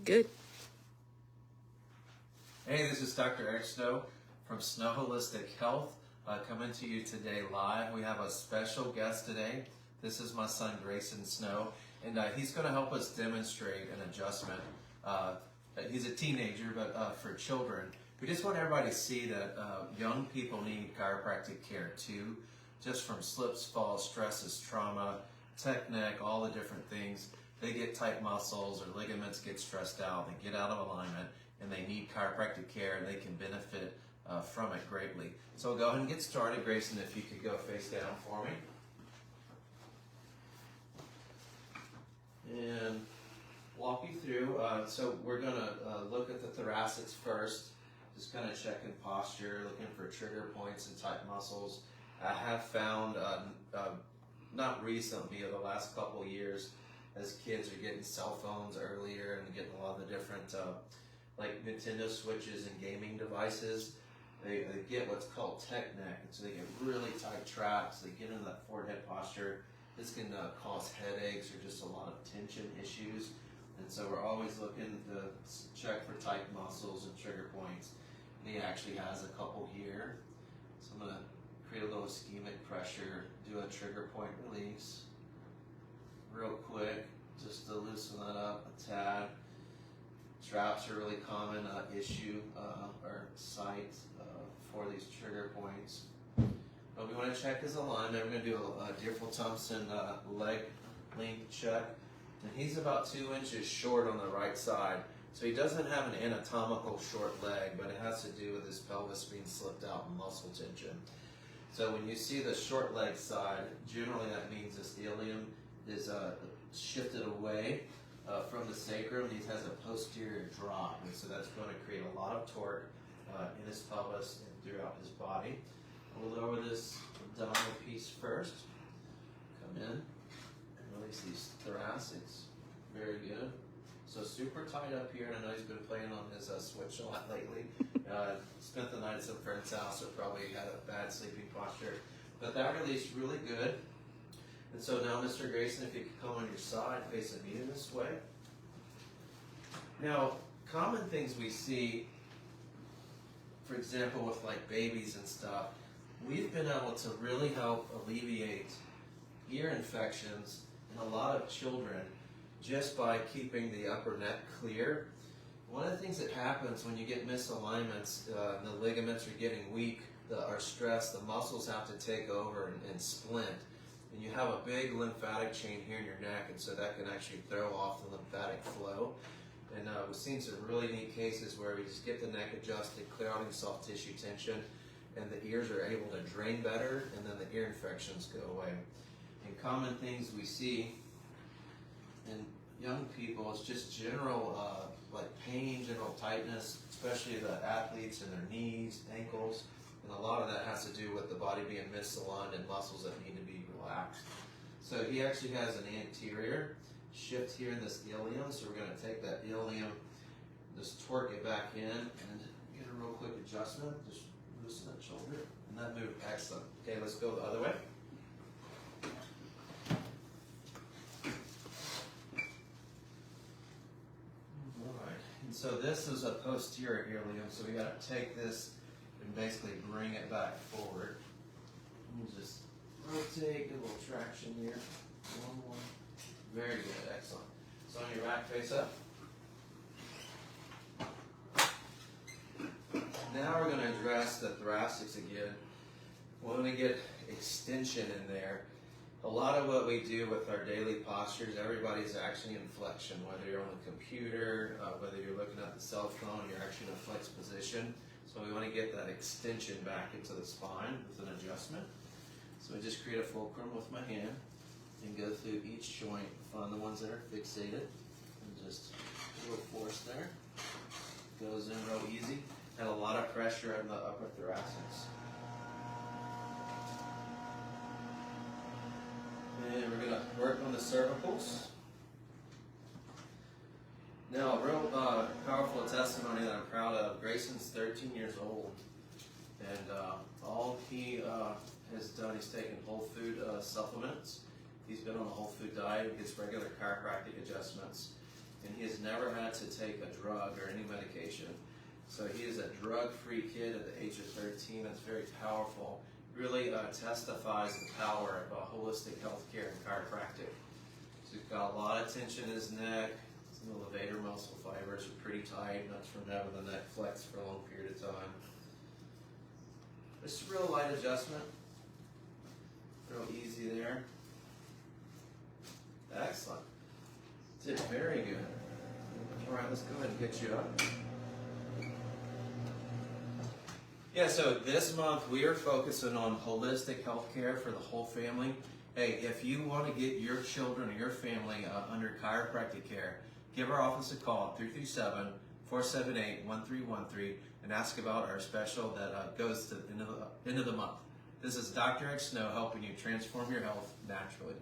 Good. Hey, this is Dr. Eric Snow from Snow Holistic Health, coming to you today live. We have a special guest today. This is my son, Grayson Snow, and he's going to help us demonstrate an adjustment. He's a teenager, but for children. We just want everybody to see that young people need chiropractic care too, just from slips, falls, stresses, trauma, tech neck, all the different things. They get tight muscles or ligaments get stressed out, they get out of alignment, and they need chiropractic care, and they can benefit from it greatly. So we'll go ahead and get started. Grayson, if you could go face down for me. And walk you through. So we're going to look at the thoracics first, just kind of checking posture, looking for trigger points and tight muscles. I have found, not recently, the last couple of years, as kids are getting cell phones earlier and getting a lot of the different like Nintendo Switches and gaming devices, they get what's called tech neck, and so they get really tight traps, they get into that forehead posture. This can cause headaches or just a lot of tension issues, and so we're always looking to check for tight muscles and trigger points, and he actually has a couple here. So I'm going to create a little ischemic pressure, do a trigger point release real quick, just to loosen that up a tad. Traps are a really common issue or site for these trigger points. But we want to check his alignment. We're going to do a Deerfield-Thompson leg length check. And he's about 2 inches short on the right side. So he doesn't have an anatomical short leg, but it has to do with his pelvis being slipped out and muscle tension. So when you see the short leg side, generally that means this ilium is shifted away from the sacrum. He has a posterior drop, and so that's going to create a lot of torque in his pelvis and throughout his body. We'll lower this abdominal piece first. Come in and release these thoracics. Very good. So super tight up here, and I know he's been playing on his Switch a lot lately. Spent the night at some friend's house, so probably had a bad sleeping posture. But that released really good. And so now, Mr. Grayson, if you could come on your side, facing me in this way. Now, common things we see, for example, with like babies and stuff, we've been able to really help alleviate ear infections in a lot of children just by keeping the upper neck clear. One of the things that happens when you get misalignments, and the ligaments are getting weak, are stressed, the muscles have to take over and splint. And you have a big lymphatic chain here in your neck, and so that can actually throw off the lymphatic flow. And we've seen some really neat cases where we just get the neck adjusted, clear out any soft tissue tension, and the ears are able to drain better, and then the ear infections go away. And common things we see in young people is just general like pain, general tightness, especially the athletes in their knees, ankles, and a lot of that has to do with the body being misaligned and muscles that need to be relaxed. So he actually has an anterior shift here in this ilium, so we're going to take that ilium, just torque it back in, and get a real quick adjustment, just loosen that shoulder, and that moved excellent. Okay, let's go the other way. Alright, and so this is a posterior ilium, so we got to take this and basically bring it back forward. And just rotate, get a little traction here. One more. Very good, excellent. So on your back, face up. Now we're going to address the thoracics again. We're going to get extension in there. A lot of what we do with our daily postures, everybody's actually in flexion, whether you're on the computer, whether you're looking at the cell phone, you're actually in a flexed position. So we want to get that extension back into the spine with an adjustment. So I just create a fulcrum with my hand and go through each joint, find the ones that are fixated, and just a little force there. Goes in real easy. Had a lot of pressure in the upper thoracics. And we're going to work on the cervicals. Now, a real powerful testimony that I'm proud of. Grayson's 13 years old, and all he has done, he's taken whole food supplements. He's been on a whole food diet. He gets regular chiropractic adjustments, and he has has never had to take a drug or any medication. So he is a drug-free kid at the age of 13. That's very powerful. Really testifies the power of holistic healthcare and chiropractic. So he's got a lot of tension in his neck. Some levator muscle fibers are pretty tight. That's from having the neck flex for a long period of time. Just a real light adjustment. Real easy there. Excellent. Did very good. All right, let's go ahead and get you up. Yeah, so this month we are focusing on holistic health care for the whole family. Hey, if you want to get your children or your family under chiropractic care, give our office a call at 337-478-1313 and ask about our special that goes to the end of the month. This is Dr. X Snow helping you transform your health naturally.